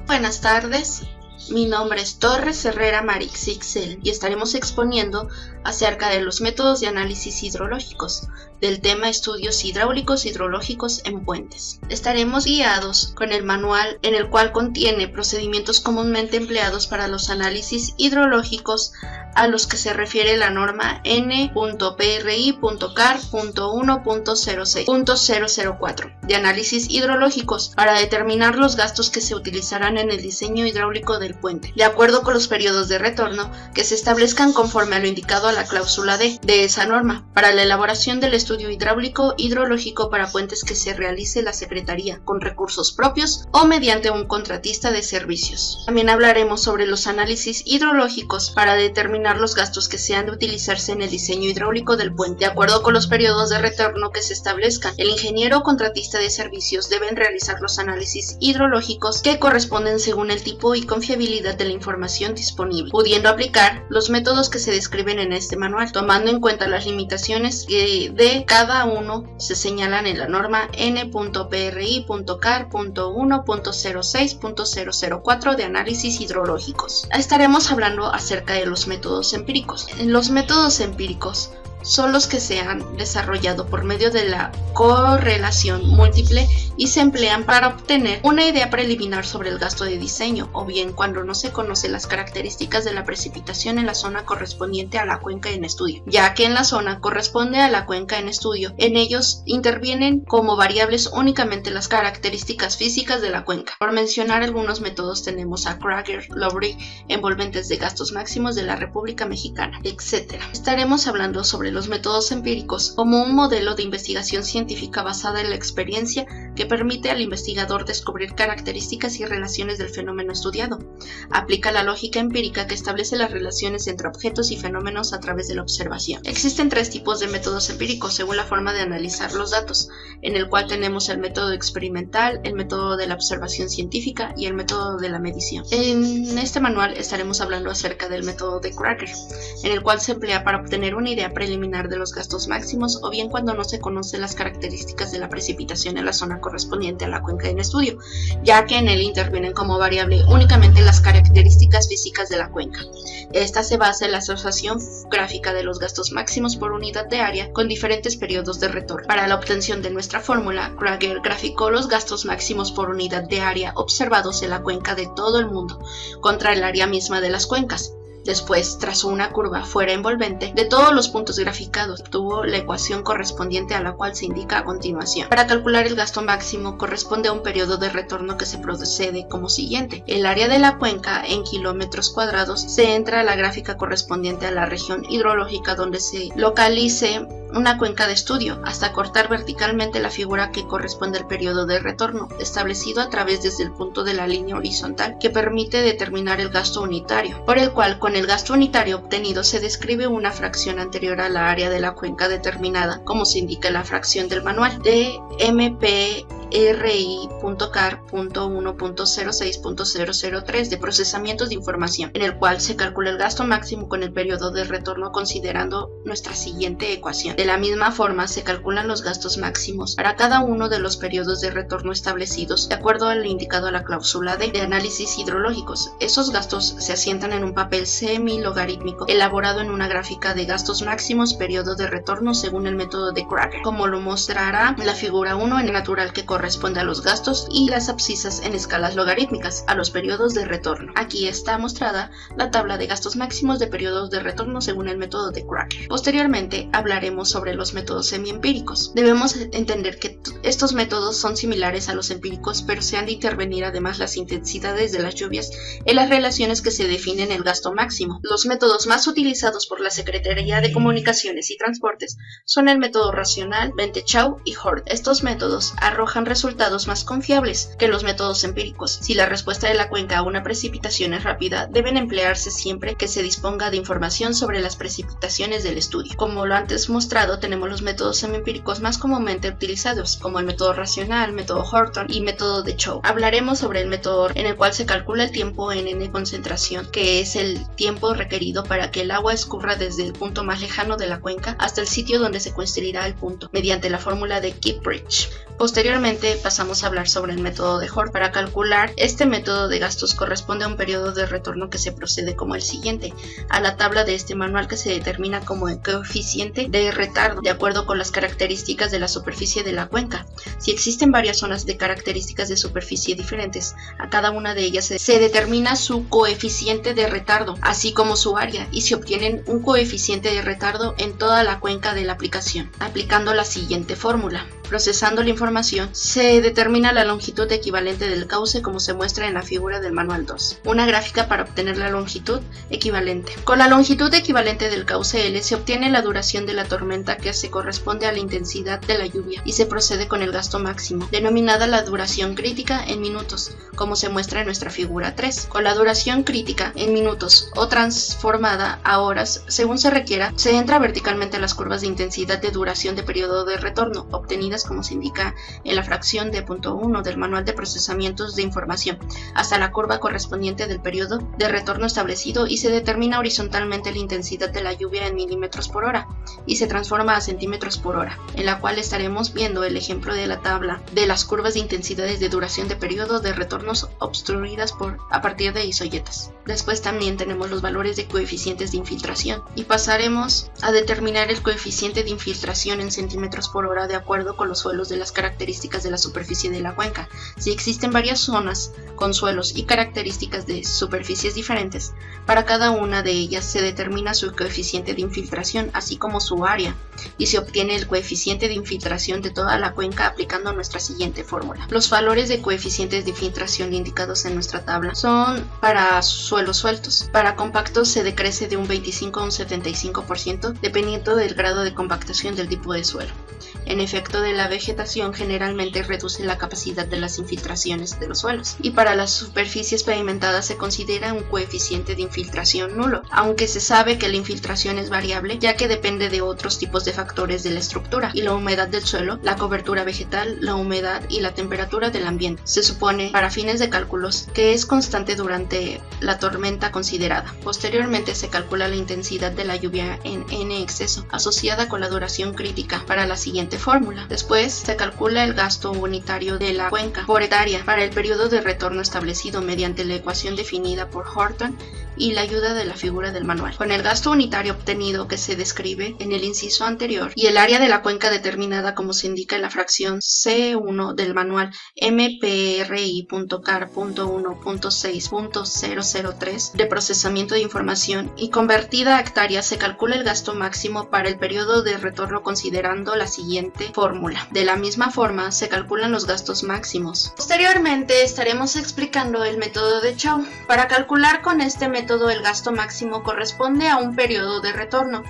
Buenas tardes, mi nombre es Torres Herrera Marix Ixel y estaremos exponiendo acerca de los métodos de análisis hidrológicos del tema estudios hidráulicos hidrológicos en puentes. Estaremos guiados con el manual en el cual contiene procedimientos comúnmente empleados para los análisis hidrológicos a los que se refiere la norma N.PRI.CAR.1.06.004 de análisis hidrológicos para determinar los gastos que se utilizarán en el diseño hidráulico del puente, de acuerdo con los periodos de retorno que se establezcan conforme a lo indicado a la cláusula D de esa norma, para la elaboración del estudio hidráulico hidrológico para puentes que se realice la Secretaría con recursos propios o mediante un contratista de servicios. También hablaremos sobre los análisis hidrológicos para determinar los gastos que se han de utilizarse en el diseño hidráulico del puente, de acuerdo con los periodos de retorno que se establezcan. El ingeniero o contratista de servicios deben realizar los análisis hidrológicos que corresponden según el tipo y confiabilidad de la información disponible, pudiendo aplicar los métodos que se describen en este manual, tomando en cuenta las limitaciones que de cada uno se señalan en la norma N.PRI.CAR.1.06.004 de análisis hidrológicos. Estaremos hablando acerca de los métodos empíricos. Los métodos empíricos son los que se han desarrollado por medio de la correlación múltiple y se emplean para obtener una idea preliminar sobre el gasto de diseño, o bien cuando no se conocen las características de la precipitación en la zona correspondiente a la cuenca en estudio, ya que en la zona corresponde a la cuenca en estudio. En ellos intervienen como variables únicamente las características físicas de la cuenca. Por mencionar algunos métodos tenemos a Krager, Lowry, envolventes de gastos máximos de la República Mexicana, etc. Estaremos hablando sobre los métodos empíricos como un modelo de investigación científica basada en la experiencia que permite al investigador descubrir características y relaciones del fenómeno estudiado. Aplica la lógica empírica que establece las relaciones entre objetos y fenómenos a través de la observación. Existen tres tipos de métodos empíricos según la forma de analizar los datos, en el cual tenemos el método experimental, el método de la observación científica y el método de la medición. En este manual estaremos hablando acerca del método de Krager, en el cual se emplea para obtener una idea preliminar de los gastos máximos, o bien cuando no se conocen las características de la precipitación en la zona correspondiente a la cuenca en estudio, ya que en él intervienen como variable únicamente las características físicas de la cuenca. Esta se basa en la asociación gráfica de los gastos máximos por unidad de área con diferentes periodos de retorno. Para la obtención de nuestra fórmula, Krager graficó los gastos máximos por unidad de área observados en la cuenca de todo el mundo contra el área misma de las cuencas. Después trazó una curva fuera envolvente de todos los puntos graficados. Obtuvo la ecuación correspondiente a la cual se indica a continuación. Para calcular el gasto máximo corresponde a un periodo de retorno que se procede como siguiente. El área de la cuenca en kilómetros cuadrados se entra a la gráfica correspondiente a la región hidrológica donde se localice una cuenca de estudio, hasta cortar verticalmente la figura que corresponde al periodo de retorno, establecido a través desde el punto de la línea horizontal que permite determinar el gasto unitario, por el cual con el gasto unitario obtenido se describe una fracción anterior a la área de la cuenca determinada, como se indica en la fracción del manual de MPRI.CAR.1.06.003 de procesamientos de información, en el cual se calcula el gasto máximo con el periodo de retorno considerando nuestra siguiente ecuación. De la misma forma se calculan los gastos máximos para cada uno de los periodos de retorno establecidos de acuerdo a lo indicado a la cláusula D de análisis hidrológicos. Esos gastos se asientan en un papel semi-logarítmico elaborado en una gráfica de gastos máximos periodo de retorno según el método de Krager, como lo mostrará la figura 1 en el natural, que corresponde a los gastos, y las abscisas en escalas logarítmicas a los periodos de retorno. Aquí está mostrada la tabla de gastos máximos de periodos de retorno según el método de Krager. Posteriormente hablaremos sobre los métodos semiempíricos. Debemos entender que estos métodos son similares a los empíricos, pero se han de intervenir además las intensidades de las lluvias en las relaciones que se definen el gasto máximo. Los métodos más utilizados por la Secretaría de Comunicaciones y Transportes son el método racional, Bentechow y Hort. Estos métodos arrojan resultados más confiables que los métodos empíricos. Si la respuesta de la cuenca a una precipitación es rápida, deben emplearse siempre que se disponga de información sobre las precipitaciones del estudio. Como lo antes mostrado, tenemos los métodos semiempíricos más comúnmente utilizados, como el método racional, método Horton y método de Chow. Hablaremos sobre el método en el cual se calcula el tiempo en N concentración, que es el tiempo requerido para que el agua escurra desde el punto más lejano de la cuenca hasta el sitio donde se construirá el punto, mediante la fórmula de Kippridge. Posteriormente Finalmente pasamos a hablar sobre el método de Hort. Para calcular este método de gastos corresponde a un periodo de retorno que se procede como el siguiente: a la tabla de este manual, que se determina como el coeficiente de retardo de acuerdo con las características de la superficie de la cuenca. Si existen varias zonas de características de superficie diferentes, a cada una de ellas se determina su coeficiente de retardo, así como su área, y se obtiene un coeficiente de retardo en toda la cuenca de la aplicación, aplicando la siguiente fórmula. Procesando la información, se determina la longitud equivalente del cauce, como se muestra en la figura del manual 2. Una gráfica para obtener la longitud equivalente. Con la longitud equivalente del cauce L se obtiene la duración de la tormenta, que se corresponde a la intensidad de la lluvia, y se procede con el gasto máximo, denominada la duración crítica en minutos, como se muestra en nuestra figura 3. Con la duración crítica en minutos o transformada a horas, según se requiera, se entra verticalmente a las curvas de intensidad de duración de periodo de retorno, obtenidas como se indica en la fracción de punto 1 del manual de procesamientos de información, hasta la curva correspondiente del periodo de retorno establecido, y se determina horizontalmente la intensidad de la lluvia en milímetros por hora y se transforma a centímetros por hora, en la cual estaremos viendo el ejemplo de la tabla de las curvas de intensidades de duración de periodo de retornos obstruidas a partir de isoyetas. Después también tenemos los valores de coeficientes de infiltración, y pasaremos a determinar el coeficiente de infiltración en centímetros por hora de acuerdo con los suelos de las características de la superficie de la cuenca. Si existen varias zonas con suelos y características de superficies diferentes, para cada una de ellas se determina su coeficiente de infiltración, así como su área, y se obtiene el coeficiente de infiltración de toda la cuenca aplicando nuestra siguiente fórmula. Los valores de coeficientes de infiltración indicados en nuestra tabla son para suelos sueltos. Para compactos se decrece de un 25 a un 75% dependiendo del grado de compactación del tipo de suelo. En efecto de la vegetación, generalmente reduce la capacidad de las infiltraciones de los suelos, y para las superficies pavimentadas se considera un coeficiente de infiltración nulo, aunque se sabe que la infiltración es variable, ya que depende de otros tipos de factores de la estructura y la humedad del suelo, la cobertura vegetal, la humedad y la temperatura del ambiente. Se supone, para fines de cálculos, que es constante durante la tormenta considerada. Posteriormente se calcula la intensidad de la lluvia en n exceso, asociada con la duración crítica, para la siguiente fórmula. Después se calcula el gasto unitario de la cuenca por hectárea para el periodo de retorno establecido mediante la ecuación definida por Horton y la ayuda de la figura del manual. Con el gasto unitario obtenido, que se describe en el inciso anterior, y el área de la cuenca determinada como se indica en la fracción C1 del manual MPRI.car.1.6.003 de procesamiento de información, y convertida a hectáreas, se calcula el gasto máximo para el periodo de retorno considerando la siguiente fórmula. De la misma forma se calculan los gastos máximos. Posteriormente estaremos explicando el método de Chow. Para calcular con este método el gasto máximo corresponde a un periodo de retorno.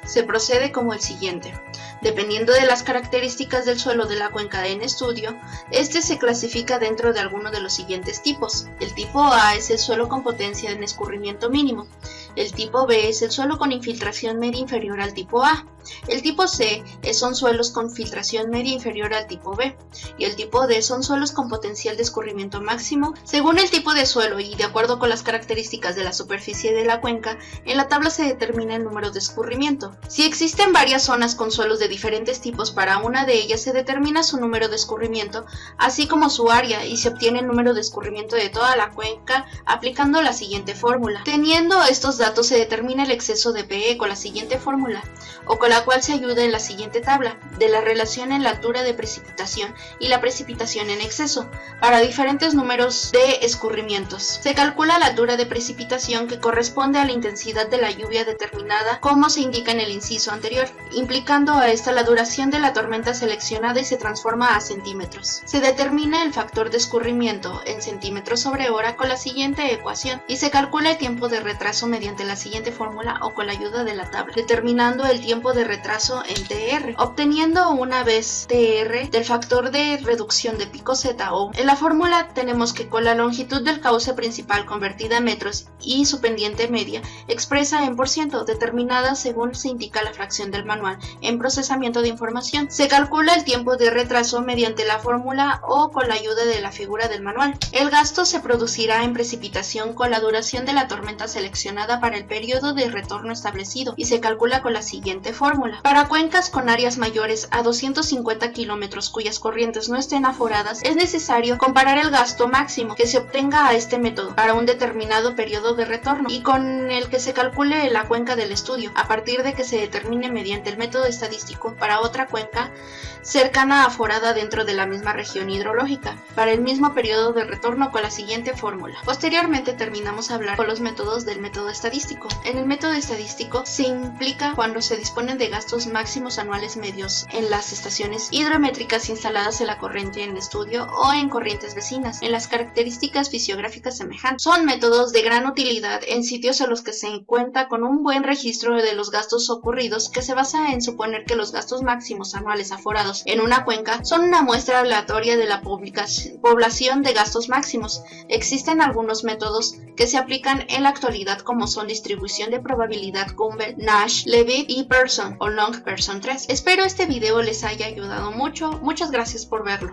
Se procede como el siguiente. Dependiendo de las características del suelo de la cuenca en estudio, este se clasifica dentro de alguno de los siguientes tipos. El tipo A es el suelo con potencia en escurrimiento mínimo. El tipo B es el suelo con infiltración media inferior al tipo A. El tipo C son suelos con filtración media inferior al tipo B. Y el tipo D son suelos con potencial de escurrimiento máximo. Según el tipo de suelo y de acuerdo con las características de la superficie de la cuenca, en la tabla se determina el número de escurrimiento. Si existen varias zonas con suelos de diferentes tipos, para una de ellas se determina su número de escurrimiento, así como su área, y se obtiene el número de escurrimiento de toda la cuenca aplicando la siguiente fórmula. Teniendo estos datos se determina el exceso de PE con la siguiente fórmula, o con la cual se ayuda en la siguiente tabla, de la relación en la altura de precipitación y la precipitación en exceso, para diferentes números de escurrimientos. Se calcula la altura de precipitación, que corresponde a la intensidad de la lluvia determinada como se indica en el inciso anterior, implicando a esta la duración de la tormenta seleccionada, y se transforma a centímetros. Se determina el factor de escurrimiento en centímetros sobre hora con la siguiente ecuación, y se calcula el tiempo de retraso mediante la siguiente fórmula o con la ayuda de la tabla, determinando el tiempo de retraso en TR, obteniendo una vez TR del factor de reducción de pico Z, o en la fórmula tenemos que con la longitud del cauce principal convertida a metros y su pendiente media expresa en %, determinada según se indica la fracción del manual en procesamiento de información. Se calcula el tiempo de retraso mediante la fórmula o con la ayuda de la figura del manual. El gasto se producirá en precipitación con la duración de la tormenta seleccionada para el periodo de retorno establecido y se calcula con la siguiente fórmula. Para cuencas con áreas mayores a 250 kilómetros cuyas corrientes no estén aforadas, es necesario comparar el gasto máximo que se obtenga a este método para un determinado periodo de retorno y con el que se calcule la cuenca del estudio, a partir de que se determine mediante el método estadístico para otra cuenca cercana aforada dentro de la misma región hidrológica, para el mismo periodo de retorno con la siguiente fórmula. Posteriormente terminamos a hablar con los métodos del método estadístico. En el método estadístico se implica cuando se disponen de gastos máximos anuales medios en las estaciones hidrométricas instaladas en la corriente en estudio o en corrientes vecinas, en las características fisiográficas semejantes. Son métodos de gran utilidad en sitios en los que se cuenta con un buen registro de los gastos ocurridos, que se basa en suponer que los gastos máximos anuales aforados en una cuenca son una muestra aleatoria de la población de gastos máximos. Existen algunos métodos que se aplican en la actualidad, como son distribución de probabilidad Gumbel, Nash, Leavitt y Pearson o Long Pearson 3. Espero este video les haya ayudado mucho. Muchas gracias por verlo.